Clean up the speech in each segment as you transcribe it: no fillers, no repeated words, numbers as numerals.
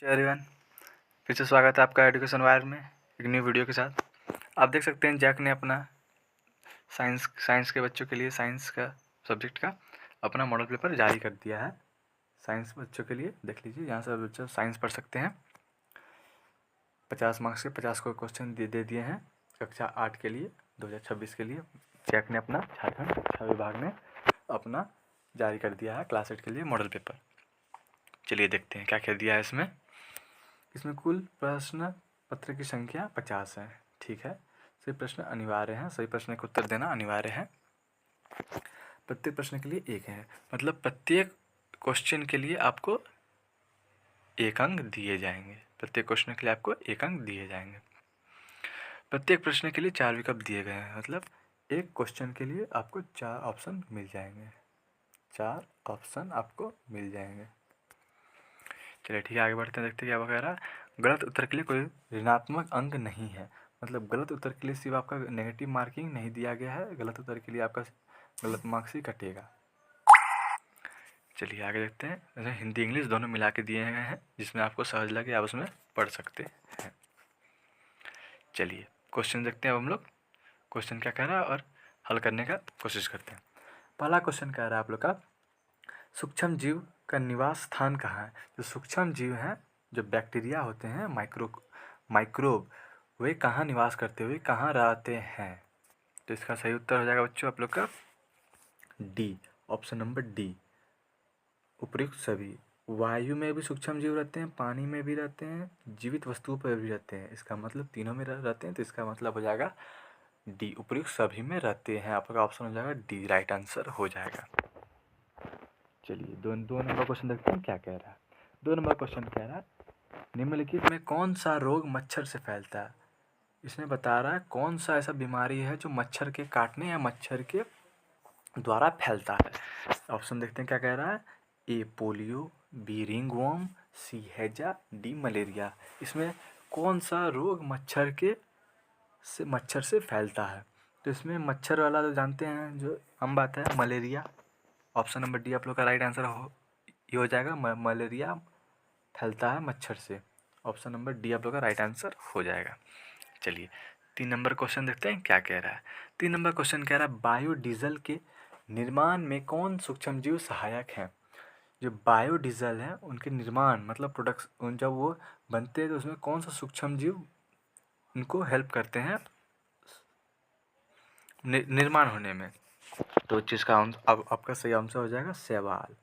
जय एवरीवन, फिर से स्वागत है आपका एजुकेशन वायर में एक न्यू वीडियो के साथ। आप देख सकते हैं जैक ने अपना साइंस के बच्चों के लिए साइंस का सब्जेक्ट का अपना मॉडल पेपर जारी कर दिया है। साइंस बच्चों के लिए देख लीजिए, यहाँ से बच्चे साइंस पढ़ सकते हैं। 50 मार्क्स के 50 को क्वेश्चन दे दिए हैं कक्षा 8 के लिए 2026 के लिए। जैक ने अपना झारखंड शिक्षा विभाग ने अपना जारी कर दिया है क्लास 8 के लिए मॉडल पेपर। चलिए देखते हैं क्या क्या दिया है इसमें। इसमें कुल प्रश्न पत्र की संख्या 50 है। ठीक है, सभी प्रश्न अनिवार्य हैं, सभी प्रश्न का उत्तर देना अनिवार्य है। प्रत्येक प्रश्न के लिए 1 है, मतलब प्रत्येक क्वेश्चन के लिए आपको 1 अंक दिए जाएंगे। प्रत्येक क्वेश्चन के लिए आपको 1 अंक दिए जाएंगे। प्रत्येक प्रश्न के लिए 4 विकल्प दिए गए हैं, मतलब एक क्वेश्चन के लिए आपको 4 ऑप्शन मिल जाएंगे। 4 ऑप्शन आपको मिल जाएंगे। चलिए ठीक है, आगे बढ़ते हैं, देखते हैं क्या वगैरह। गलत उत्तर के लिए कोई ऋणात्मक अंक नहीं है, मतलब गलत उत्तर के लिए सिर्फ आपका नेगेटिव मार्किंग नहीं दिया गया है, गलत उत्तर के लिए आपका गलत मार्क्स ही कटेगा। चलिए आगे देखते हैं। जैसे हिंदी इंग्लिश दोनों मिला के दिए गए हैं, जिसमें आपको सहज लगे आप उसमें पढ़ सकते हैं। चलिए क्वेश्चन देखते हैं अब हम लोग, क्वेश्चन क्या कह रहा है और हल करने का कोशिश करते हैं। पहला क्वेश्चन कह रहा है आप लोग का, सूक्ष्म जीव का निवास स्थान कहाँ है। जो सूक्ष्म जीव हैं, जो बैक्टीरिया होते हैं, माइक्रोब, वे कहाँ निवास करते हुए कहाँ रहते हैं। तो इसका सही उत्तर हो जाएगा बच्चों आप लोग का डी, ऑप्शन नंबर डी, उपयुक्त सभी। वायु में भी सूक्ष्म जीव रहते हैं, पानी में भी रहते हैं, जीवित वस्तुओं पर भी रहते हैं। इसका मतलब तीनों में रहते हैं, तो इसका मतलब हो जाएगा डी, उपयुक्त सभी में रहते हैं। आपका ऑप्शन हो जाएगा डी, राइट आंसर हो जाएगा। चलिए दो नंबर क्वेश्चन देखते हैं क्या कह रहा है। 2 नंबर क्वेश्चन कह रहा है, निम्नलिखित में कौन सा रोग मच्छर से फैलता है। इसमें बता रहा है कौन सा ऐसा बीमारी है जो मच्छर के काटने या मच्छर के द्वारा फैलता है। ऑप्शन देखते हैं क्या कह रहा है। ए पोलियो, बी रिंगवॉर्म, सी हैजा, डी मलेरिया। इसमें कौन सा रोग मच्छर से फैलता है। तो इसमें मच्छर वाला तो जानते हैं, जो हम बात है मलेरिया। ऑप्शन नंबर डी आप लोग का राइट आंसर ये हो जाएगा, मलेरिया फैलता है मच्छर से। ऑप्शन नंबर डी आप लोग का राइट आंसर हो जाएगा। चलिए 3 नंबर क्वेश्चन देखते हैं क्या कह रहा है। 3 नंबर क्वेश्चन कह रहा है, बायोडीजल के निर्माण में कौन सूक्ष्मजीव सहायक हैं। जो बायोडीजल है उनके निर्माण मतलब प्रोडक्ट्स, जब वो बनते हैं तो उसमें कौन सा सूक्ष्मजीव उनको हेल्प करते हैं निर्माण होने में। तो चीज़ का अब आपका सही आंसर हो जाएगा शैवाल।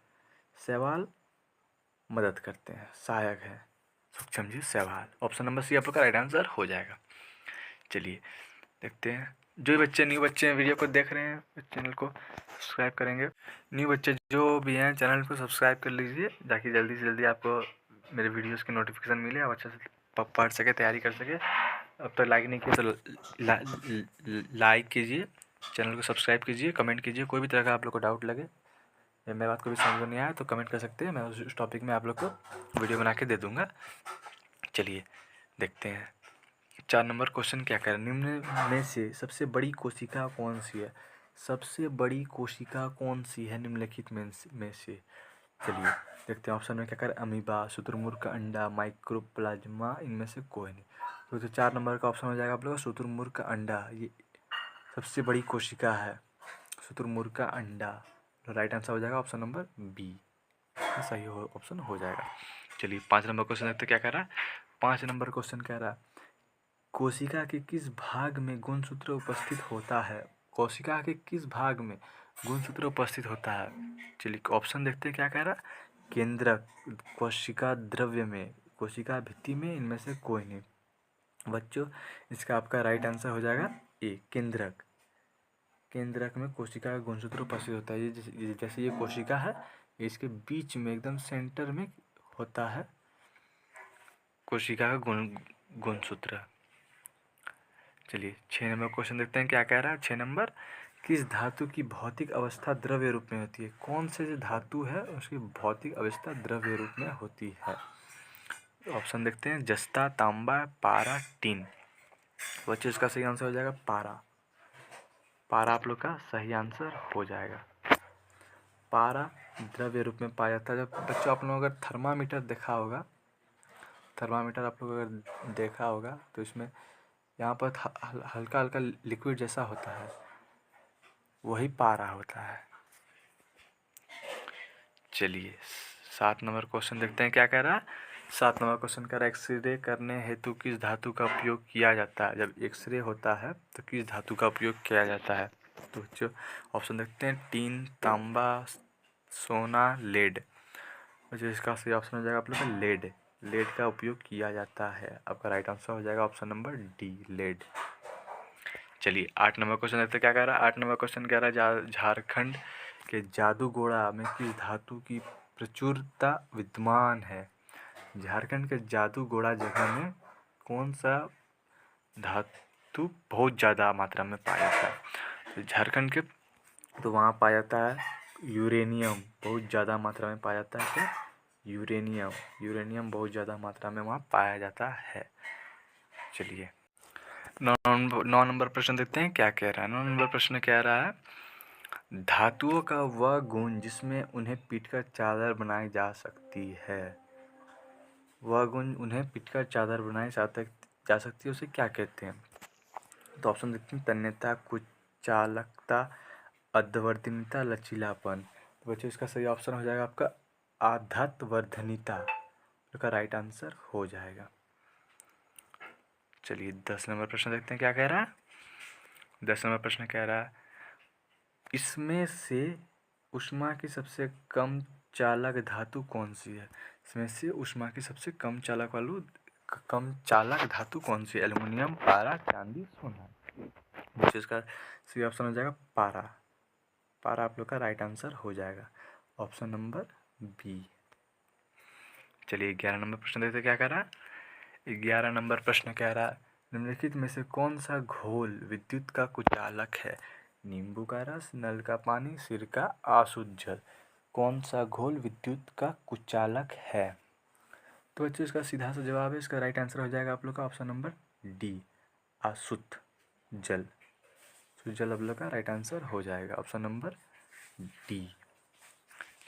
शैवाल मदद करते हैं, सहायक है सूक्ष्मजीव शैवाल। ऑप्शन नंबर सी आप लोग का राइट आंसर हो जाएगा। चलिए देखते हैं, जो बच्चे न्यू बच्चे वीडियो को देख रहे हैं चैनल को सब्सक्राइब करेंगे। न्यू बच्चे जो भी हैं चैनल को सब्सक्राइब कर लीजिए, ताकि जल्दी से जल्दी आपको मेरे वीडियोस की नोटिफिकेशन मिले और अच्छे से पढ़ सके, तैयारी कर सके। अब तक लाइक नहीं किया तो लाइक कीजिए, चैनल को सब्सक्राइब कीजिए, कमेंट कीजिए। कोई भी तरह का आप लोग को डाउट लगे या मेरी बात को भी समझ में नहीं आया तो कमेंट कर सकते हैं, मैं उस टॉपिक में आप लोग को वीडियो बना के दे दूँगा। चलिए देखते हैं 4 नंबर क्वेश्चन क्या कह रहा है। निम्न में से सबसे बड़ी कोशिका कौन सी है। सबसे बड़ी कोशिका कौन सी है निम्नलिखित में से। चलिए देखते हैं ऑप्शन में क्या कर, अमीबा, शुतुरमुर्ग का अंडा, माइक्रोप्लाज्मा, इनमें से कोई नहीं। तो 4 नंबर का ऑप्शन हो जाएगा आप लोग का शुतुरमुर्ग का अंडा, ये सबसे बड़ी कोशिका है शुतुरमुर्ग का अंडा। राइट आंसर हो जाएगा ऑप्शन नंबर बी, सही ऑप्शन हो जाएगा। चलिए 5 नंबर क्वेश्चन देखते क्या कह रहा है। 5 नंबर क्वेश्चन कह रहा है, कोशिका के किस भाग में गुणसूत्र उपस्थित होता है। कोशिका के किस भाग में गुणसूत्र उपस्थित होता है। चलिए ऑप्शन देखते हैं क्या कह रहा है। केंद्रक, कोशिका द्रव्य में, कोशिका भित्ति में, इनमें से कोई नहीं। बच्चों इसका आपका राइट आंसर हो जाएगा ए, केंद्रक। केंद्रक में कोशिका का गुणसूत्र उपस्थित होता है। ये जैसे ये कोशिका है, इसके बीच में एकदम सेंटर में होता है कोशिका का गुणसूत्र। चलिए 6 नंबर क्वेश्चन देखते हैं क्या कह रहा है। 6 नंबर, किस धातु की भौतिक अवस्था द्रव्य रूप में होती है। कौन से जो धातु है उसकी भौतिक अवस्था द्रव्य रूप में होती है। ऑप्शन देखते हैं, जस्ता, तांबा, पारा, टीन। बच्चों इसका सही आंसर हो जाएगा पारा। पारा आप लोग का सही आंसर हो जाएगा। पारा द्रव्य रूप में पाया जाता है। जब बच्चों आप लोगों अगर थर्मामीटर देखा होगा थर्मामीटर आप लोग अगर देखा होगा तो इसमें यहाँ पर हल्का हल्का लिक्विड जैसा होता है, वही पारा होता है। चलिए 7 नंबर क्वेश्चन देखते हैं क्या कह रहा है। 7 नंबर क्वेश्चन कह रहा है एक्सरे करने हेतु किस धातु का उपयोग किया जाता है। जब एक्सरे होता है तो किस धातु का उपयोग किया जाता है। तो जो ऑप्शन देखते हैं टीन, तांबा, सोना, लेड। जो इसका सही ऑप्शन हो जाएगा आप लोग का लेड। लेड का उपयोग किया जाता है। आपका राइट आंसर हो जाएगा ऑप्शन नंबर डी, लेड। चलिए 8 नंबर क्वेश्चन देखते हैं क्या कह रहा है। 8 नंबर क्वेश्चन कह रहा है झारखंड के जादूगोड़ा में किस धातु की प्रचुरता विद्यमान है। झारखंड के जादूगोड़ा जगह में कौन सा धातु बहुत ज़्यादा मात्रा में पाया जाता है। तो झारखंड के तो वहाँ पाया जाता है यूरेनियम, बहुत ज़्यादा मात्रा में पाया जाता है। क्या? यूरेनियम बहुत ज़्यादा मात्रा में वहाँ पाया जाता है। चलिए 9 नंबर प्रश्न देखते हैं क्या कह रहा है। 9 नंबर प्रश्न कह रहा है धातुओं का वह गुण जिसमें उन्हें पीटकर चादर बनाई जा सकती है। वह गुण उन्हें पीटकर चादर बनाई जा सकती है, उसे क्या कहते हैं। तो ऑप्शन देखते हैं तन्यता, कुचालकता, अध्यवर्तनीयता, लचीलापन। तो बच्चों इसका सही ऑप्शन हो जाएगा आपका आधातवर्धनीयता, इसका राइट आंसर हो जाएगा। चलिए 10 नंबर प्रश्न देखते हैं क्या कह रहा है। 10 नंबर प्रश्न कह रहा है इसमें से ऊष्मा की सबसे कम चालक धातु कौन सी है। इसमें से ऊष्मा की सबसे कम चालक धातु कौन सी है। एल्युमिनियम, पारा, चांदी, सोना। मुझे इसका सही ऑप्शन हो जाएगा पारा। पारा आप लोग का राइट आंसर हो जाएगा ऑप्शन नंबर बी। चलिए 11 नंबर प्रश्न देखते क्या कह रहा है। 11 नंबर प्रश्न कह रहा है निम्नलिखित में से कौन सा घोल विद्युत का कुचालक है। नींबू का रस, नल का पानी, सिरका, अशुद्ध जल। कौन सा घोल विद्युत का कुचालक है। तो बच्चों इसका सीधा सा जवाब है, इसका राइट आंसर हो जाएगा आप लोग का ऑप्शन नंबर डी, अशुद्ध जल। शुद्ध जल आप लोग का राइट आंसर हो जाएगा ऑप्शन नंबर डी।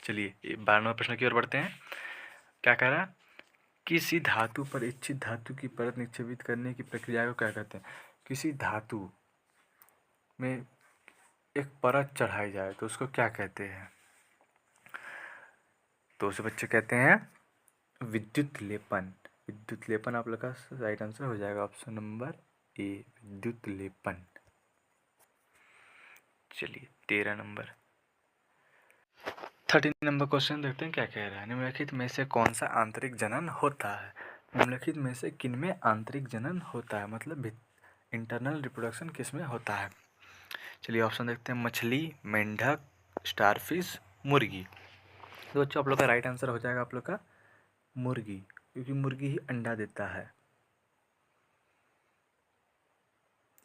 चलिए 12 नंबर प्रश्न की ओर बढ़ते हैं। क्या कह रहा है किसी धातु पर इच्छित धातु की परत निक्षेपित करने की प्रक्रिया को क्या कहते हैं। किसी धातु में एक परत चढ़ाई जाए तो उसको क्या कहते हैं। तो उसे बच्चे कहते हैं विद्युत लेपन। विद्युत लेपन आप लोग का राइट आंसर हो जाएगा ऑप्शन नंबर ए, विद्युत लेपन। चलिए 13 नंबर क्वेश्चन देखते हैं क्या कह रहा है। निम्नलिखित में से कौन सा आंतरिक जनन होता है। निम्नलिखित में से किन में आंतरिक जनन होता है, मतलब इंटरनल रिप्रोडक्शन किस में होता है। चलिए ऑप्शन देखते हैं मछली, मेंढक, स्टारफिश, मुर्गी। तो बच्चों आप लोग का राइट आंसर हो जाएगा आप लोग का मुर्गी, क्योंकि मुर्गी ही अंडा देता है,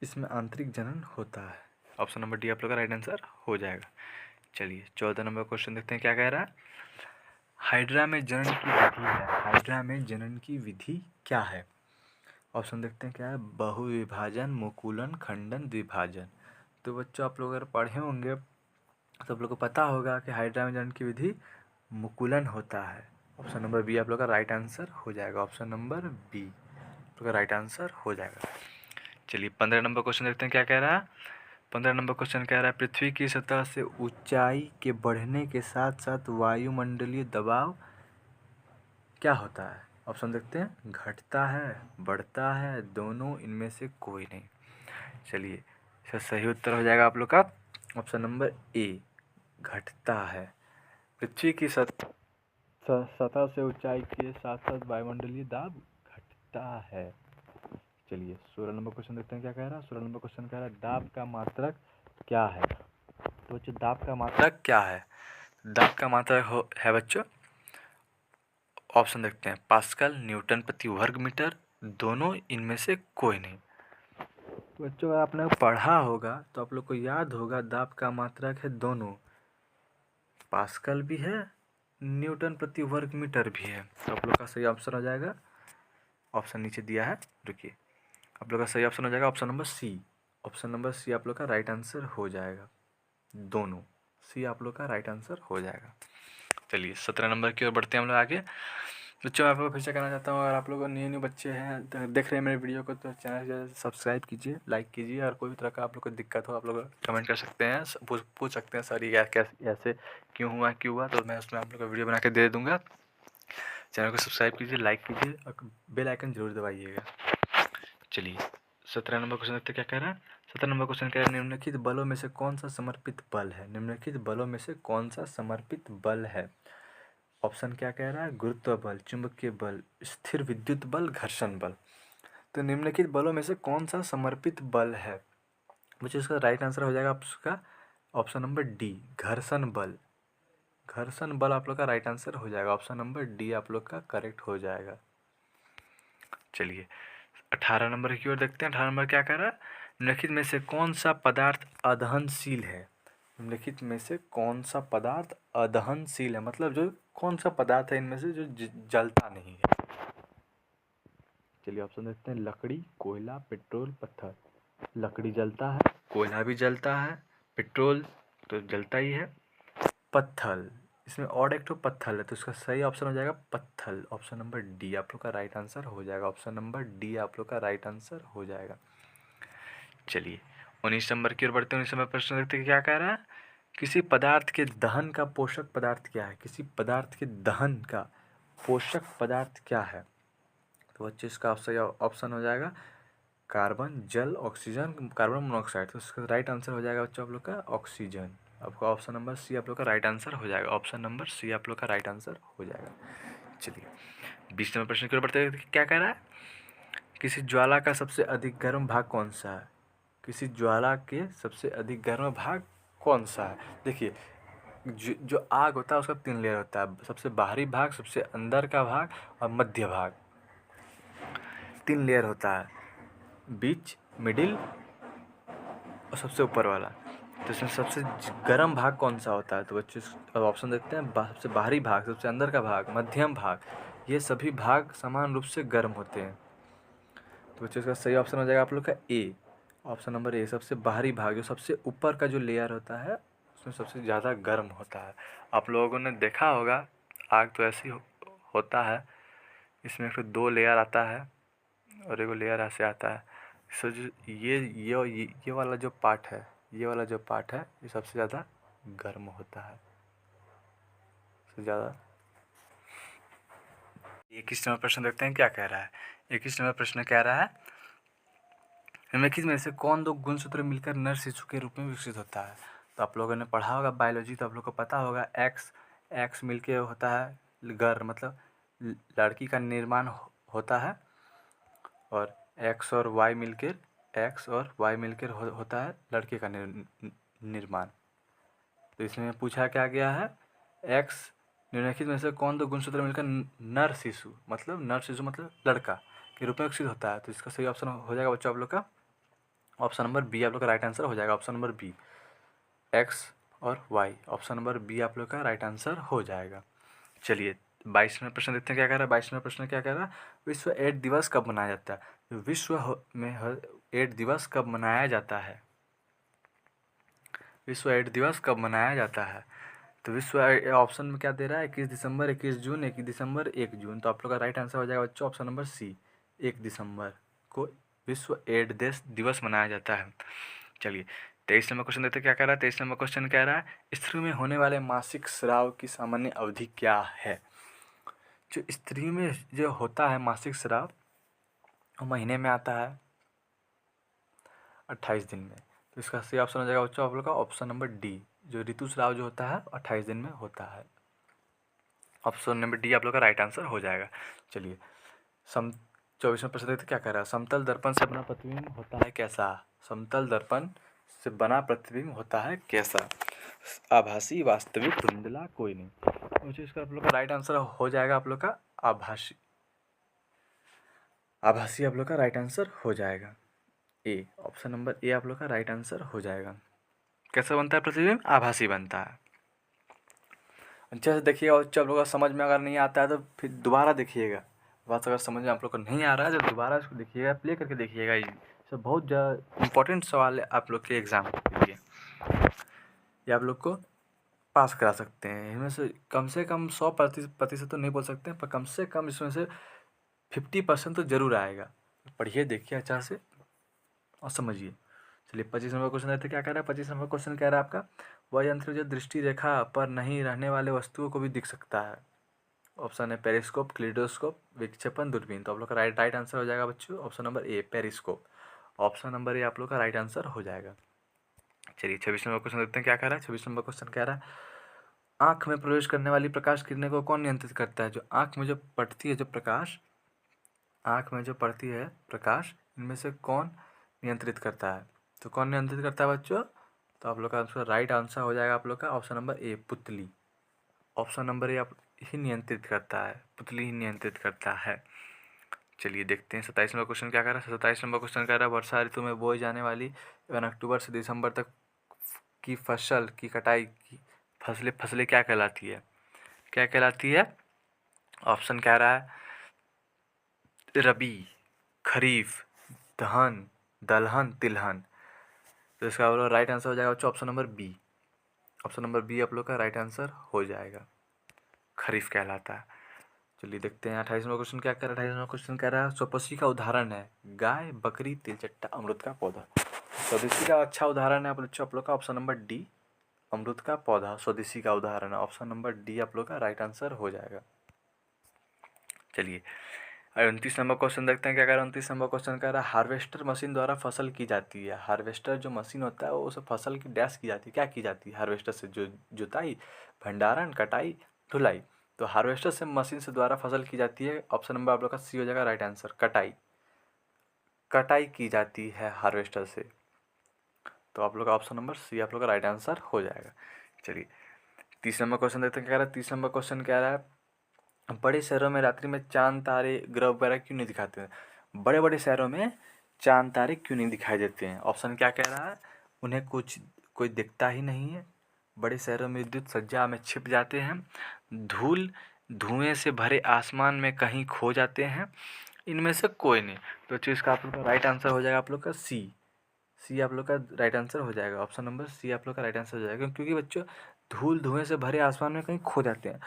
इसमें आंतरिक जनन होता है। ऑप्शन नंबर डी आप लोग का राइट आंसर हो जाएगा। चलिए 14 नंबर क्वेश्चन देखते हैं क्या कह रहा है। हाइड्रा में जनन की विधि है। हाइड्रा में जनन की विधि क्या है। ऑप्शन देखते हैं क्या है, बहुविभाजन, मुकुलन, खंडन, द्विभाजन। तो बच्चों आप लोग अगर पढ़े होंगे तो आप लोग को पता होगा कि हाइड्रा में जनन की विधि मुकुलन होता है। ऑप्शन नंबर बी आप लोग का राइट आंसर हो जाएगा। ऑप्शन नंबर बी आप लोग का राइट आंसर हो जाएगा। चलिए 15 नंबर क्वेश्चन देखते हैं क्या कह रहा है। 15 नंबर क्वेश्चन कह रहा है पृथ्वी की सतह से ऊंचाई के बढ़ने के साथ साथ वायुमंडलीय दबाव क्या होता है। ऑप्शन देखते हैं घटता है, बढ़ता है, दोनों, इनमें से कोई नहीं। चलिए इसका सही उत्तर हो जाएगा आप लोग का ऑप्शन नंबर ए, घटता है। पृथ्वी की सतह से ऊंचाई के साथ साथ वायुमंडलीय दाब घटता है। चलिए 16 नंबर क्वेश्चन देखते हैं क्या कह रहा है। 16 नंबर क्वेश्चन कह रहा है दाब का मात्रक क्या है। तो बच्चों दाब का मात्रक क्या है। दाब का मात्रक है बच्चों, ऑप्शन देखते हैं पास्कल, न्यूटन प्रति वर्ग मीटर, दोनों, इनमें से कोई नहीं। तो बच्चों अगर आपने पढ़ा होगा तो आप लोग को याद होगा दाब का मात्रक है दोनों, पास्कल भी है, न्यूटन प्रति वर्ग मीटर भी है। तो आप लोग का सही ऑप्शन हो जाएगा, ऑप्शन नीचे दिया है, रुकिए, आप लोग का सही ऑप्शन हो जाएगा option number C. Option number C आप लोग का राइट आंसर हो जाएगा, दोनों, सी आप लोग का राइट आंसर हो जाएगा। चलिए 17 नंबर की ओर बढ़ते हैं हम लोग आगे। बच्चों मैं आप लोग को फिर से कहना चाहता हूँ, अगर आप लोग न्यू बच्चे हैं तो देख रहे हैं मेरे वीडियो को, तो चैनल को सब्सक्राइब कीजिए, लाइक कीजिए, और कोई भी तरह का आप लोग को दिक्कत हो आप लोग कमेंट कर सकते हैं, पूछ सकते हैं सर ये कैसे ऐसे क्यों हुआ, तो मैं उसमें आप लोग को वीडियो बना के दे दूँगा। चैनल को सब्सक्राइब कीजिए, लाइक कीजिए और बेल आइकन जरूर दबाइएगा। चलिए 17 नंबर क्वेश्चन देखते क्या कह रहा है। 17 नंबर क्वेश्चन कह रहा है, निम्नलिखित बलों में से कौन सा समर्पित बल है। निम्नलिखित बलों में से कौन सा समर्पित बल है। ऑप्शन क्या कह रहा है, गुरुत्व बल, चुंबकीय बल, स्थिर विद्युत बल, घर्षण बल। तो निम्नलिखित बलों में से कौन सा समर्पित बल है, मुझे इसका राइट आंसर हो जाएगा आपका ऑप्शन नंबर डी, घर्षण बल। घर्षण बल आप लोग का राइट आंसर हो जाएगा, ऑप्शन नंबर डी आप लोग का करेक्ट हो जाएगा। चलिए 18 नंबर की ओर देखते हैं। 18 नंबर क्या कह रहा है, निम्नलिखित में से कौन सा पदार्थ अदहनशील है। निम्नलिखित में से कौन सा पदार्थ अदहनशील है, मतलब जो कौन सा पदार्थ है इनमें से जो जलता नहीं है। चलिए ऑप्शन देखते हैं, लकड़ी, कोयला, पेट्रोल, पत्थर। लकड़ी जलता है, कोयला भी जलता है, पेट्रोल तो जलता ही है, पत्थर इसमें और एक तो पत्थर है, तो इसका सही ऑप्शन हो जाएगा पत्थर, ऑप्शन नंबर डी आप लोग का राइट आंसर हो जाएगा, ऑप्शन नंबर डी आप लोग का राइट आंसर हो जाएगा। चलिए 19 नंबर की ओर बढ़ते हैं। 19 नंबर प्रश्न देखते हैं क्या कह रहा है, किसी पदार्थ के दहन का पोषक पदार्थ क्या है। किसी पदार्थ के दहन का पोषक पदार्थ क्या है, तो बच्चे इसका सही ऑप्शन हो जाएगा कार्बन, जल, ऑक्सीजन, कार्बन मोनोऑक्साइड। तो इसका राइट आंसर हो जाएगा बच्चों आप लोग का ऑक्सीजन। आपका ऑप्शन नंबर सी आप लोग का राइट आंसर हो जाएगा, ऑप्शन नंबर सी आप लोग का राइट आंसर हो जाएगा। चलिए 20 नंबर प्रश्न की ओर बढ़ते हैं, क्या कह रहा है, किसी ज्वाला का सबसे अधिक गर्म भाग कौन सा है। किसी ज्वाला के सबसे अधिक गर्म भाग कौन सा है। देखिए जो आग होता है उसका 3 लेयर होता है, सबसे बाहरी भाग, सबसे अंदर का भाग और मध्य भाग, 3 लेयर होता है, बीच, मिडिल और सबसे ऊपर वाला। तो इसमें सबसे गर्म भाग कौन सा होता है, तो बच्चे ऑप्शन देखते हैं, सबसे बाहरी भाग, सबसे अंदर का भाग, मध्यम भाग, ये सभी भाग समान रूप से गर्म होते हैं। तो बच्चे इसका सही ऑप्शन हो जाएगा आप लोग का ए, ऑप्शन नंबर ए, सबसे बाहरी भाग, जो सबसे ऊपर का जो लेयर होता है उसमें सबसे ज़्यादा गर्म होता है। आप लोगों ने देखा होगा आग तो ऐसे ही होता है, इसमें फिर 2 लेयर आता है और एक लेयर ऐसे आता है। सो जो ये वाला जो पार्ट है, ये वाला जो पार्ट है ये सबसे ज़्यादा गर्म होता है, सबसे ज़्यादा। 21 नंबर प्रश्न देखते हैं क्या कह रहा है। 21 नंबर प्रश्न कह रहा है, निम्नलिखित में से कौन 2 गुणसूत्र मिलकर नर शिशु के रूप में विकसित होता है। तो आप लोगों ने पढ़ा होगा बायोलॉजी, तो आप लोग को पता होगा एक्स मिलके होता है गर, मतलब लड़की का निर्माण होता है, और एक्स और वाई मिलकर होता है लड़के का निर्माण। तो इसमें पूछा क्या गया है, एक्स निम्नलिखित में से कौन 2 गुणसूत्र मिलकर नर शिशु मतलब लड़का के रूप में विकसित होता है। तो इसका सही ऑप्शन हो जाएगा बच्चों आप लोग का ऑप्शन नंबर बी आप लोग का राइट आंसर हो जाएगा, ऑप्शन नंबर बी, एक्स और वाई, ऑप्शन नंबर बी आप लोग का राइट आंसर हो जाएगा। चलिए 22वां प्रश्न देखते हैं क्या कह रहा है। 22वां प्रश्न क्या कह रहा है, विश्व एड्स दिवस कब मनाया जाता है। तो विश्व में एड्स दिवस कब मनाया जाता है, विश्व एड्स दिवस कब मनाया जाता है। तो विश्व ऑप्शन में क्या दे रहा है, 21 दिसंबर, 21 जून, 21 दिसंबर, 1 जून। तो आप लोग का राइट आंसर हो जाएगा बच्चों ऑप्शन नंबर सी, 1 दिसंबर को विश्व एड्स दिवस मनाया जाता है। चलिए 23 नंबर क्वेश्चन देखते हैं क्या कह रहा है। 23 नंबर क्वेश्चन कह रहा है, स्त्री में होने वाले मासिक स्राव की सामान्य अवधि क्या है। जो स्त्री में जो होता है मासिक स्राव, वो महीने में आता है 28 दिन में। तो इसका सही ऑप्शन हो जाएगा बच्चों आप लोग का ऑप्शन नंबर डी, जो ऋतुस्राव जो होता है 28 दिन में होता है, ऑप्शन नंबर डी आप लोग का राइट आंसर हो जाएगा। चलिए 24वां प्रश्न देखते क्या कह रहा है, समतल दर्पण से बना प्रतिबिंब होता है कैसा। समतल दर्पण से बना प्रतिबिंब होता है कैसा, आभासी, वास्तविक, धुंधला, कोई नहीं। तो इसका आप लोग का राइट आंसर हो जाएगा आप लोग का आभासी, आभासी आप लोग का राइट आंसर हो जाएगा ए, ऑप्शन नंबर ए आप लोग का राइट आंसर हो जाएगा। कैसा बनता है प्रतिबिंब, आभासी बनता है। अच्छे से देखिएगा, और आप लोग का समझ में अगर नहीं आता है तो फिर दोबारा देखिएगा, बात अगर समझ में आप लोग को नहीं आ रहा है तो दोबारा इसको देखिएगा, प्ले करके देखिएगा। ये सब बहुत ज़्यादा इम्पोर्टेंट सवाल है आप लोग के एग्ज़ाम के लिए, ये आप लोग को पास करा सकते हैं। इनमें से कम 100% तो नहीं बोल सकते हैं, पर कम से कम इसमें से 50% तो जरूर आएगा। पढ़िए, देखिए अच्छा से और समझिए। चलिए 25 नंबर क्वेश्चन रहते क्या कह रहा है। 25 नंबर क्वेश्चन कह रहा है आपका, वह यंत्र जो दृष्टि रेखा पर नहीं रहने वाले वस्तुओं को भी दिख सकता है। ऑप्शन है पेरिस्कोप, क्लिडोस्कोप, विक्षेपण, दूरबीन। तो आप लोग का राइट आंसर हो जाएगा बच्चों option number A, periscope. Option number A आप लोग का राइट आंसर हो जाएगा। चलिए 26 नंबर क्वेश्चन देखते हैं क्या कह रहा है। 26 नंबर क्वेश्चन कह रहा है, आँख में प्रवेश करने वाली प्रकाश किरणें को कौन नियंत्रित करता है। जो आँख में जो पड़ती है जो प्रकाश, आँख में जो पड़ती है प्रकाश, इनमें से कौन नियंत्रित करता है। तो कौन नियंत्रित करता है बच्चों, तो आप लोग का आंसर राइट आंसर हो जाएगा आप लोग का ऑप्शन नंबर ए, पुतली। ऑप्शन नंबर ए आप ही नियंत्रित करता है, पुतली ही नियंत्रित करता है। चलिए देखते हैं 27 नंबर क्वेश्चन क्या कर रहा है। 27 नंबर क्वेश्चन कह रहा है, वर्षा ऋतु में बोई जाने वाली एवं अक्टूबर से दिसंबर तक की फसल की कटाई की फसलें क्या कहलाती है। क्या कहलाती है। ऑप्शन कह रहा है रबी, खरीफ, दहन, दलहन, तिलहन। तो इसका राइट आंसर हो जाएगा बच्चों option number B. Option number B आप लोग का राइट आंसर हो जाएगा, खरीफ कहलाता है। चलिए देखते हैं 28वां क्वेश्चन क्या कह रहा है। 28वां क्वेश्चन कह रहा है, स्वदेशी का उदाहरण है गाय, बकरी, तिलचट्टा, अमरूद का पौधा। स्वदेशी का अच्छा उदाहरण है बच्चों आप लोग का ऑप्शन नंबर डी, अमरूद का पौधा स्वदेशी का उदाहरण है। ऑप्शन नंबर डी आप लोग का राइट आंसर हो जाएगा। चलिए 29 नंबर क्वेश्चन देखते हैं क्या कह रहा है। 29 नंबर क्वेश्चन कह रहा है, हार्वेस्टर मशीन द्वारा फसल की जाती है। हार्वेस्टर जो मशीन होता है वो उस फसल की डैश की जाती है, क्या की जाती है हार्वेस्टर से, जो जुताई, भंडारण, कटाई, धुलाई। तो हार्वेस्टर से मशीन से द्वारा फसल की जाती है। ऑप्शन नंबर आप लोग का सी हो जाएगा राइट आंसर, कटाई। कटाई की जाती है हार्वेस्टर से। तो आप लोग का ऑप्शन नंबर सी आप लोग का राइट आंसर हो जाएगा। चलिए 30 नंबर क्वेश्चन देखते हैं क्या कह रहा है। 30 नंबर क्वेश्चन कह रहा है, बड़े शहरों में रात्रि में चांद, तारे, ग्रह वगैरह क्यों नहीं दिखाते हैं। बड़े बड़े शहरों में चांद, तारे क्यों नहीं दिखाई देते हैं। ऑप्शन क्या कह रहा है, उन्हें कोई दिखता ही नहीं है। बड़े शहरों में विद्युत सज्जा में छिप जाते हैं। धूल धुएं से भरे आसमान में कहीं खो जाते हैं। इनमें से कोई नहीं। तो चीज़ का आप लोग का राइट आंसर हो जाएगा आप लोग का सी। सी आप लोग का राइट आंसर हो जाएगा। ऑप्शन नंबर सी आप लोग का राइट आंसर हो जाएगा, क्योंकि बच्चों धूल धुएं से भरे आसमान में कहीं खो जाते हैं।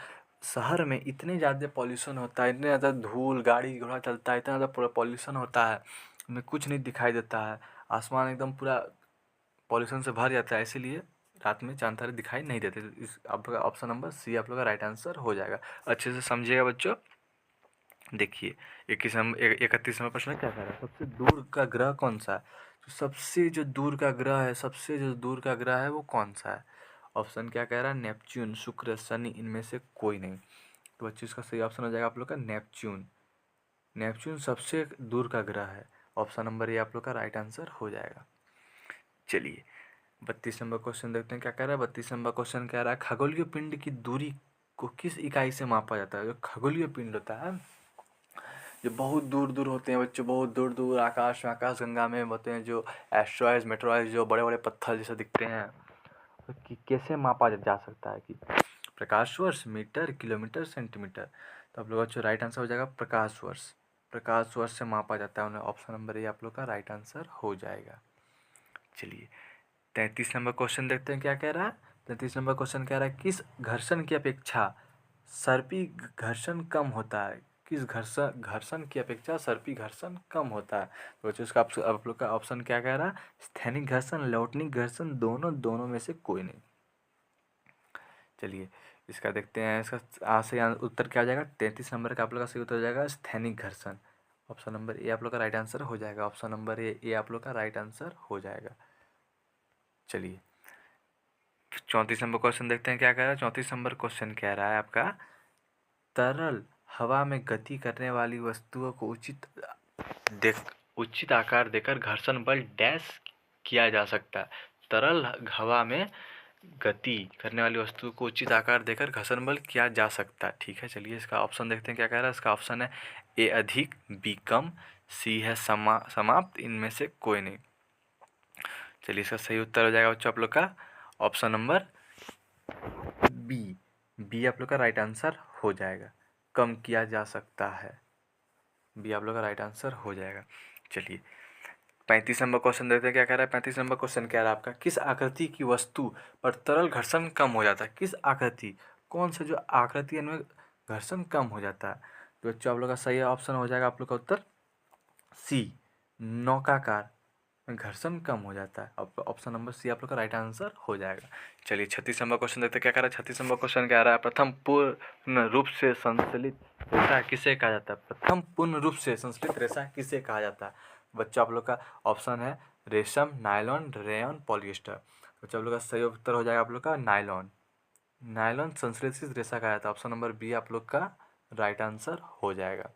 शहर में इतने ज़्यादा पॉल्यूशन होता है, इतने ज़्यादा धूल, गाड़ी घोड़ा चलता है, इतना ज़्यादा पॉल्यूशन होता है, हमें कुछ नहीं दिखाई देता है। आसमान एकदम पूरा पॉल्यूशन से भर जाता है, इसीलिए रात में चांद तारे दिखाई नहीं देते। इस आप लोग का ऑप्शन नंबर सी आप लोग का राइट आंसर हो जाएगा। अच्छे से समझिएगा बच्चों। देखिए 31 नंबर प्रश्न क्या कह रहा है, सबसे दूर का ग्रह कौन सा है। तो सबसे जो दूर का ग्रह है, सबसे जो दूर का ग्रह है वो कौन सा है। ऑप्शन क्या कह रहा है, नेपच्यून, शुक्र, शनि, इनमें से कोई नहीं। तो बच्चों इसका सही ऑप्शन हो जाएगा आप लोग का नेपच्यून। नेपच्यून सबसे दूर का ग्रह है। ऑप्शन नंबर ए आप लोग का राइट आंसर हो जाएगा। चलिए 32 नंबर क्वेश्चन देखते हैं क्या कह रहा है। 32 नंबर क्वेश्चन कह रहा है, खगोलीय पिंड की दूरी को किस इकाई से मापा जाता है। जो खगोलीय पिंड होता है, जो बहुत दूर दूर होते हैं बच्चों, बहुत दूर दूर आकाश गंगा में होते हैं, जो एस्ट्रॉयड मेट्रॉयड जो बड़े बड़े पत्थर जैसे दिखते हैं, तो कैसे मापा जा सकता है कि प्रकाश वर्ष, मीटर, किलोमीटर, सेंटीमीटर। तो आप लोग का जो राइट आंसर हो जाएगा प्रकाश वर्ष। प्रकाश वर्ष से मापा जाता है उन्हें। ऑप्शन नंबर ए आप लोग का राइट आंसर हो जाएगा। चलिए 33 नंबर क्वेश्चन देखते हैं क्या कह रहा है। 33 नंबर क्वेश्चन कह रहा है, किस घर्षण की अपेक्षा सर्पी घर्षण कम होता है। किस घर्षण घर्षण की अपेक्षा सर्पी घर्षण कम होता है। तो बच्चों इसका आप लोग का ऑप्शन क्या कह रहा है, स्थैनिक घर्षण, लौटनिक घर्षण, दोनों में से कोई नहीं। चलिए इसका देखते हैं, इसका सही उत्तर क्या हो जाएगा। 33 नंबर का आप लोग का सही उत्तर हो जाएगा स्थैनिक घर्षण। ऑप्शन नंबर ए आप लोग का राइट आंसर हो जाएगा। ऑप्शन नंबर ए आप लोग का राइट आंसर हो जाएगा। चलिए 34 नंबर क्वेश्चन देखते हैं क्या कह रहा है। 34 नंबर क्वेश्चन कह रहा है आपका, तरल हवा में गति करने वाली वस्तुओं को उचित आकार देकर घर्षण बल डैश किया जा सकता है। तरल हवा में गति करने वाली वस्तु को उचित आकार देकर घर्षण बल किया जा सकता है। ठीक है, चलिए इसका ऑप्शन देखते हैं क्या कह रहा है। इसका ऑप्शन है ए अधिक, बी कम, सी है समाप्त, इनमें से कोई नहीं। चलिए इसका सही उत्तर हो जाएगा बच्चों आप लोग का ऑप्शन नंबर बी। बी आप लोग का राइट आंसर हो जाएगा, कम किया जा सकता है। बी आप लोग का राइट आंसर हो जाएगा। चलिए 35 नंबर क्वेश्चन देखते हैं क्या कह रहा है। 35 नंबर क्वेश्चन कह रहा है आपका, किस आकृति की वस्तु पर तरल घर्षण कम हो जाता है। किस आकृति, कौन सा जो आकृति है इनमें घर्षण कम हो जाता है। तो बच्चों आप लोग का सही ऑप्शन हो जाएगा आप लोग का उत्तर सी, नौकाकार में घर्षण कम हो जाता है। ऑप्शन नंबर सी आप लोग का राइट आंसर हो जाएगा। चलिए 36 नंबर क्वेश्चन देखते हैं क्या कह रहा है। 36 नंबर क्वेश्चन कह रहा है, प्रथम पूर्ण रूप से संश्लेषित रेशा किसे कहा जाता है। प्रथम पूर्ण रूप से संश्लेषित रेशा किसे कहा जाता है। बच्चों आप लोग का ऑप्शन है रेशम, नायलॉन, रेयन, पॉलिएस्टर। बच्चों आप लोग का सही उत्तर हो जाएगा आप लोग का नायलॉन। नायलॉन संश्लेषित रेशा कहा जाता है। ऑप्शन नंबर बी आप लोग का राइट आंसर हो जाएगा।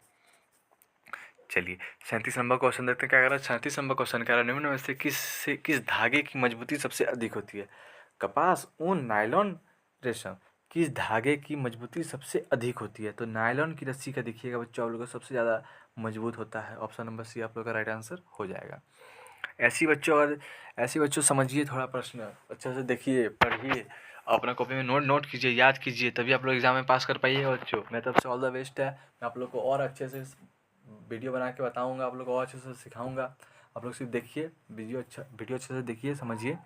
चलिए 37 नंबर क्वेश्चन देखते हैं क्या कह रहा है। 37 नंबर क्वेश्चन कह रहा है, निम्न में से किस धागे की मजबूती सबसे अधिक होती है। कपास, ऊन, नायलॉन, रेशम, किस धागे की मजबूती सबसे अधिक होती है। तो नायलॉन की रस्सी का देखिएगा बच्चों आप लोग का सबसे ज़्यादा मजबूत होता है। ऑप्शन नंबर सी आप लोग का राइट आंसर हो जाएगा। ऐसी बच्चों समझिए थोड़ा प्रश्न अच्छे से देखिए, पढ़िए, अपना कॉपी में नोट कीजिए, याद कीजिए, तभी आप लोग एग्जाम में पास कर पाइए बच्चों। मेरी तरफ से ऑल द बेस्ट है। मैं आप लोग को और अच्छे से वीडियो बना के बताऊंगा, आप लोग को और अच्छे से सिखाऊंगा। आप लोग सिर्फ देखिए वीडियो अच्छे से देखिए, समझिए।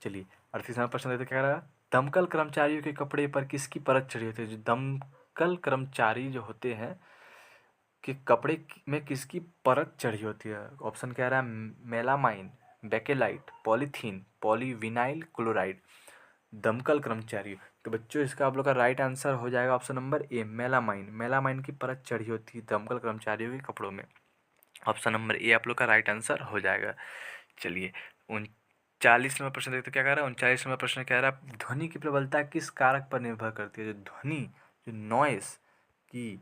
चलिए 38 नंबर प्रश्न देते क्या रहा है। दमकल कर्मचारियों के कपड़े पर किसकी परत चढ़ी होती है। जो दमकल कर्मचारी जो होते हैं कि कपड़े में किसकी परत चढ़ी होती है। ऑप्शन कह रहा है melamine, bakelite, polythene, polyvinyl chloride. दमकल कर्मचारी, तो बच्चों इसका आप लोग का राइट आंसर हो जाएगा option number A, melamine. Melamine की परत चढ़ी होती है दमकल कर्मचारियों के कपड़ों में। ऑप्शन नंबर ए आप लोग का राइट आंसर हो जाएगा। चलिए 39 नंबर प्रश्न देखते क्या कह रहा है। 39 नंबर प्रश्न कह रहा है, ध्वनि की प्रबलता किस कारक पर निर्भर करती है। जो ध्वनि, जो नॉइस की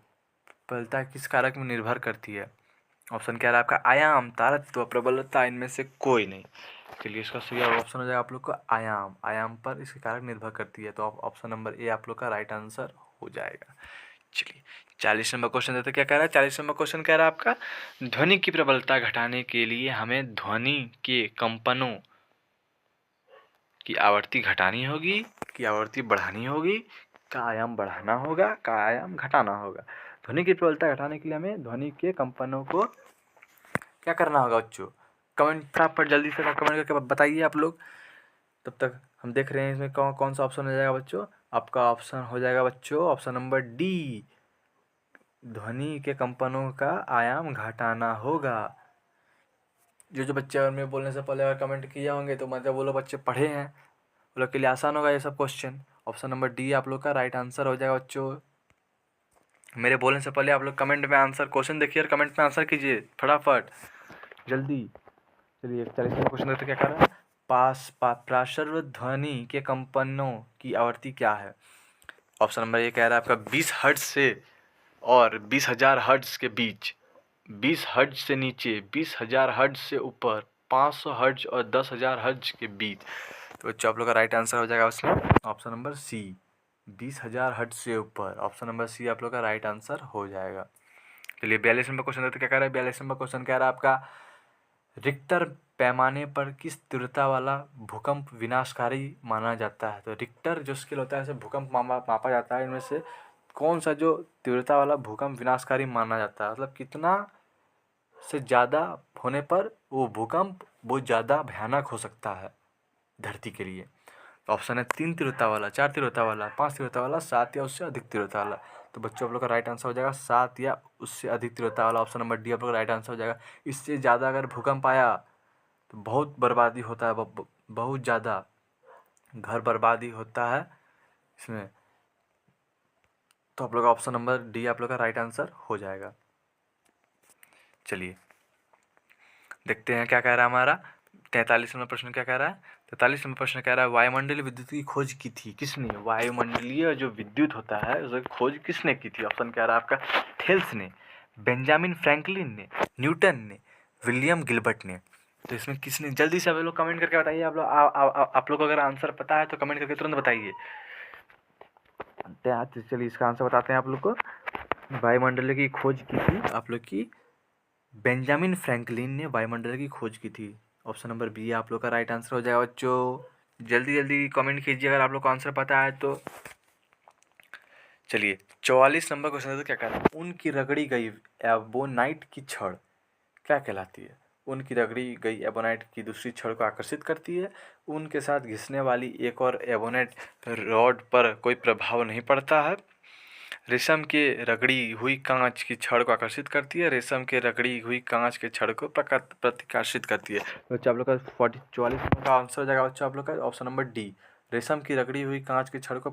प्रबलता किस कारक में निर्भर करती है। ऑप्शन कह रहा है आपका आयाम, तारत्व, प्रबलता, इनमें से कोई नहीं। चलिए इसका सही ऑप्शन हो जाएगा आप लोग का आयाम। आयाम पर इसके कारक निर्भर करती है, तो ऑप्शन नंबर ए आप लोग का राइट आंसर हो जाएगा। चलिए 40 नंबर क्वेश्चन देते क्या कह रहा है। 40 नंबर क्वेश्चन कह रहा है आपका, ध्वनि की प्रबलता घटाने के लिए हमें ध्वनि के कंपनों की आवृत्ति घटानी होगी कि आवृत्ति बढ़ानी होगी, का आयाम बढ़ाना होगा, का आयाम घटाना होगा। ध्वनि की प्रबलता घटाने के लिए हमें ध्वनि के कंपनों को क्या करना होगा बच्चों। कमेंट फटाफट जल्दी से कमेंट करके बताइए आप लोग। तब तक हम देख रहे हैं इसमें कौन कौन सा ऑप्शन हो जाएगा बच्चों। आपका ऑप्शन हो जाएगा बच्चों ऑप्शन नंबर डी, ध्वनि के कंपनों का आयाम घटाना होगा। जो बच्चे अगर मैं बोलने से पहले अगर कमेंट किए होंगे तो मतलब वो लोग बच्चे पढ़े हैं, वो लोग के लिए आसान होगा ये सब क्वेश्चन। ऑप्शन नंबर डी आप लोग का राइट आंसर हो जाएगा बच्चों। मेरे बोलने से पहले आप लोग कमेंट में आंसर क्वेश्चन देखिए और कमेंट में आंसर कीजिए फटाफट जल्दी। चलिए 41 नंबर क्वेश्चन देखते क्या कर रहा है। पार्श्व ध्वनि के कंपनों की आवृत्ति क्या है। ऑप्शन नंबर ए कह रहा है आपका 20 हर्ट्ज से और 20,000 हर्ट्ज के बीच, 20 हर्ट्ज से नीचे, 20,000 हर्ट्ज से ऊपर, 500 हर्ट्ज और 10,000 हर्ट्ज के बीच। तो बच्चों आप लोग का राइट आंसर हो जाएगा उसमें ऑप्शन नंबर सी, 20,000 हर्ट्ज से ऊपर। ऑप्शन नंबर सी आप लोग का राइट आंसर हो जाएगा। चलिए 42 नंबर क्वेश्चन देखते क्या कह रहा है। 42 नंबर क्वेश्चन कह रहा है आपका, रिक्टर पैमाने पर किस तीव्रता वाला भूकंप विनाशकारी माना जाता है। तो रिक्टर जो स्केल होता है उसे भूकंप मापा जाता है, इनमें से कौन सा जो तीव्रता वाला भूकंप विनाशकारी माना जाता है। मतलब कितना से ज़्यादा होने पर वो भूकंप बहुत ज़्यादा भयानक हो सकता है धरती के लिए। तो ऑप्शन है 3 तीव्रता वाला, 4 तीव्रता वाला, 5 तीव्रता वाला, 7 या उससे अधिक तीव्रता वाला। तो बच्चों आप लोग का राइट आंसर हो जाएगा 7 या उससे अधिक तीव्रता वाला। ऑप्शन नंबर डी आप लोग का राइट आंसर हो जाएगा। इससे ज़्यादा अगर भूकंप आया तो बहुत बर्बादी होता है, बहुत ज़्यादा घर बर्बादी होता है इसमें। तो आप लोग का ऑप्शन नंबर डी आप लोग का राइट आंसर हो जाएगा। चलिए देखते हैं क्या कह रहा है हमारा 43 नंबर प्रश्न क्या कह रहा है। 43 नंबर प्रश्न कह रहा है, वायुमंडलीय विद्युत की खोज की थी किसने। वायुमंडलीय जो विद्युत होता है उसकी खोज किसने की थी। ऑप्शन कह रहा है आपका थेल्स ने, बेंजामिन फ्रैंकलिन ने, न्यूटन ने, विलियम गिलबर्ट ने। तो इसमें किसने, जल्दी से आप लोग कमेंट करके बताइए। आप लोग को अगर आंसर पता है तो कमेंट करके तुरंत बताइए। चलिए इसका आंसर बताते हैं आप लोग को। वायुमंडल की खोज की थी आप लोग की बेंजामिन फ्रैंकलिन ने वायुमंडल की खोज की थी। ऑप्शन नंबर बी आप लोग का राइट आंसर हो जाएगा बच्चों। जल्दी जल्दी कमेंट कीजिए अगर आप लोग को आंसर पता है तो। चलिए 44 नंबर क्वेश्चन तो क्या कहता है, उनकी रगड़ी गई एबोनाइट की छड़ क्या कहलाती है। ऊन की रगड़ी गई एबोनाइट की दूसरी छड़ को आकर्षित करती है। ऊन के साथ घिसने वाली एक और एबोनाइट रॉड पर कोई प्रभाव नहीं पड़ता है। रेशम के रगड़ी हुई कांच की छड़ को आकर्षित करती है। रेशम के रगड़ी हुई कांच के छड़ को प्रतिकर्षित करती है। तो बच्चों आप लोग का 44 नंबर का आंसर हो जाएगा बच्चों आप लोग का ऑप्शन नंबर डी। रेशम की रगड़ी हुई कांच की छड़ को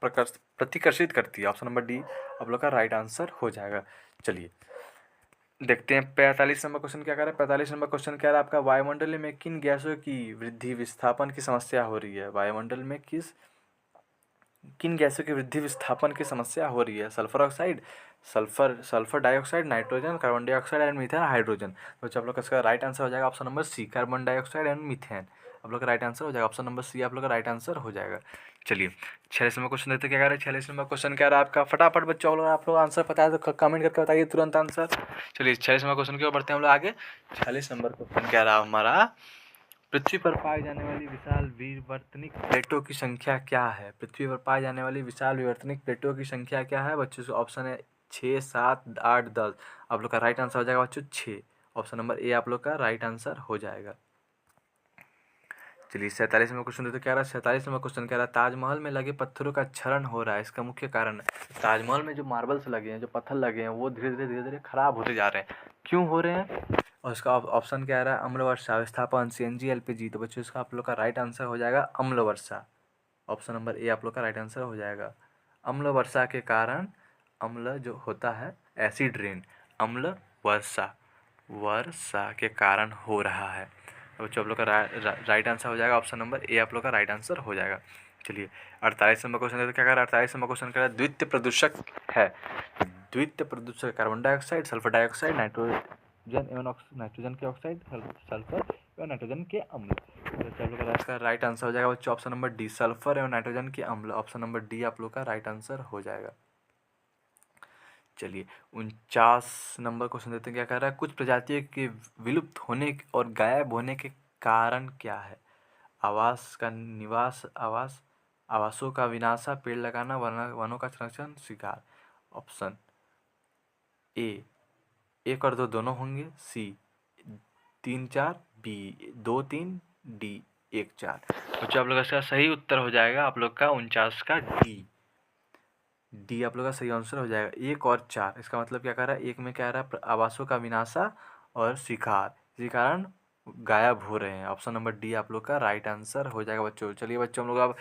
प्रतिकर्षित करती है। ऑप्शन नंबर डी आप लोग का राइट आंसर हो जाएगा। चलिए देखते हैं 45 नंबर क्वेश्चन क्या कह रहा है। 45 नंबर क्वेश्चन कह रहा है आपका वायुमंडल में किन गैसों की वृद्धि विस्थापन की समस्या हो रही है। वायुमंडल में किन गैसों की वृद्धि विस्थापन की समस्या हो रही है। Sulphur oxide, sulphur dioxide, nitrogen, carbon dioxide and methane, hydrogen. तो आप लोग का इसका राइट आंसर हो जाएगा option number C, carbon dioxide and methane. आप लोग का राइट आंसर हो जाएगा ऑप्शन नंबर सी, आप लोग का राइट आंसर हो जाएगा। चलिए 46 नंबर क्वेश्चन देते क्या कह रहे हैं। 46 नंबर क्वेश्चन कह रहा है आपका, फटाफट बच्चों आप लोग आंसर पता है तो कमेंट करके बताइए तुरंत आंसर। चलिए 46 नंबर क्वेश्चन की ओर बढ़ते हैं हम लोग आगे। 46 नंबर क्वेश्चन कह रहा है हमारा, पृथ्वी पर पाई जाने वाली विशाल विवर्तनिक प्लेटों की संख्या क्या है। पृथ्वी पर पाई जाने वाली विशाल विवर्तनिक प्लेटों की संख्या क्या है बच्चों। से ऑप्शन है 6, 7, 8, 10। आप लोग का राइट आंसर हो जाएगा बच्चों 6। ऑप्शन नंबर ए आप लोग का राइट आंसर हो जाएगा। चलिए 47 नंबर क्वेश्चन देते क्या रहा है। 47 नंबर क्वेश्चन कह रहा है, ताजमहल में लगे पत्थरों का क्षरण हो रहा है, इसका मुख्य कारण है। ताजमहल में जो मार्बल्स लगे हैं, जो पत्थर लगे हैं, वो धीरे धीरे खराब होते जा रहे हैं। क्यों हो रहे हैं और इसका ऑप्शन क्या आ रहा है। अम्ल वर्षा, विस्थापन, CNG, LPG। तो बच्चों इसका आप लोग का राइट आंसर हो जाएगा अम्ल वर्षा। ऑप्शन नंबर ए आप लोग का राइट आंसर हो जाएगा। अम्ल वर्षा के कारण, अम्ल जो होता है एसिड रेन, अम्ल वर्षा के कारण हो रहा है। तो बच्चों आप लोग का राइट आंसर हो जाएगा ऑप्शन नंबर ए, आप लोग का राइट आंसर हो जाएगा। चलिए 48 नंबर क्वेश्चन क्या कर रहा है। 48 नंबर क्वेश्चन कह रहा है, द्वितीय प्रदूषक है। द्वितीय प्रदूषक carbon dioxide, sulphur dioxide, nitrogen एवं नाइट्रोजन के ऑक्साइड, सल्फर एवं नाइट्रोजन के अम्ल। तो आप लोग का इसका राइट आंसर हो जाएगा बच्चों ऑप्शन नंबर डी, सल्फर एवं नाइट्रोजन के अम्ल। ऑप्शन नंबर डी आप लोग का राइट आंसर हो जाएगा। चलिए 49 नंबर क्वेश्चन देते हैं क्या कह रहा है, कुछ प्रजातियों के विलुप्त होने और गायब होने के कारण क्या है। आवासों का विनाश, पेड़ लगाना, वनों का संरक्षण, शिकार। ऑप्शन ए 1 और 2 दोनों होंगे, सी 3, 4, बी 2, 3, डी 1, 4। बच्चों आप लोग का इसका सही उत्तर हो जाएगा आप लोग का 49 का डी आप लोग का सही आंसर हो जाएगा। 1 और 4 इसका मतलब क्या कह रहा है। एक में क्या रहा है, आवासों का विनाशा और शिकार, इसी कारण गायब हो रहे हैं। ऑप्शन नंबर डी आप लोग का राइट आंसर हो जाएगा बच्चों। चलिए बच्चों हम लोग अब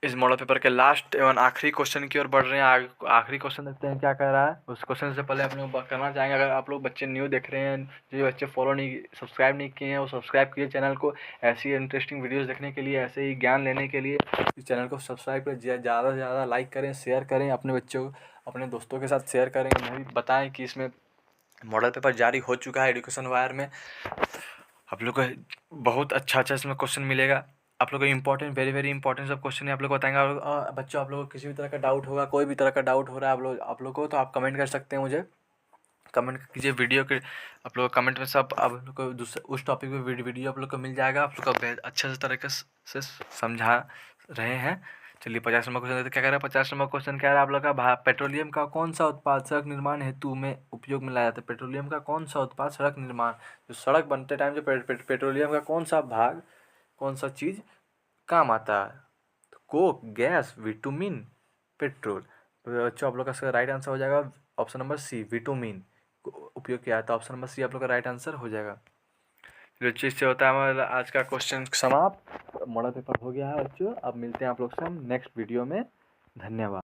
इस मॉडल पेपर के लास्ट एवं आखिरी क्वेश्चन की ओर बढ़ रहे हैं। आखिरी क्वेश्चन देखते हैं क्या कह रहा है। उस क्वेश्चन से पहले आप लोग करना चाहेंगे, अगर आप लोग बच्चे न्यू देख रहे हैं, जो बच्चे सब्सक्राइब नहीं किए हैं, वो सब्सक्राइब किए चैनल को। ऐसी इंटरेस्टिंग वीडियोस देखने के लिए, ऐसे ही ज्ञान लेने के लिए इस चैनल को सब्सक्राइब करें। ज़्यादा से ज़्यादा लाइक करें, शेयर करें, अपने बच्चों को, अपने दोस्तों के साथ शेयर करें। उन्हें भी बताएँ कि इसमें मॉडल पेपर जारी हो चुका है एजुकेशन वायर में। आप लोग को बहुत अच्छा इसमें क्वेश्चन मिलेगा। आप लोग को इंपॉर्टेंट, वेरी वेरी इंपॉर्टेंट सब क्वेश्चन आप लोग को बताएंगे। और बच्चों आप लोग को किसी भी तरह का डाउट होगा, कोई भी तरह का डाउट हो रहा है आप लोग को, तो आप कमेंट कर सकते हैं मुझे। कमेंट कीजिए वीडियो के, आप लोग कमेंट में सब आप लोग को उस टॉपिक पे वीडियो आप लोग को मिल जाएगा। आप लोग को अच्छे से तरीके से समझा रहे हैं। चलिए 50 नंबर क्वेश्चन क्या कह रहा है। 50 नंबर क्वेश्चन कह रहा है आप लोग का, पेट्रोलियम का कौन सा उत्पाद सड़क निर्माण हेतु में उपयोग में लाया जाता है। पेट्रोलियम का कौन सा उत्पाद सड़क निर्माण, जो सड़क बनते टाइम जो पेट्रोलियम का कौन सा भाग, कौन सा चीज़ काम आता है। तो कोक, गैस, विटामिन, पेट्रोल। तो बच्चों आप लोग का राइट आंसर हो जाएगा ऑप्शन नंबर सी, विटामिन उपयोग किया था। ऑप्शन नंबर सी आप लोग का राइट आंसर हो जाएगा। जो चीज़ से होता है हमारा आज का क्वेश्चन समाप्त, मॉडल पेपर हो गया है बच्चों। अब मिलते हैं आप लोग से हम नेक्स्ट वीडियो में। धन्यवाद।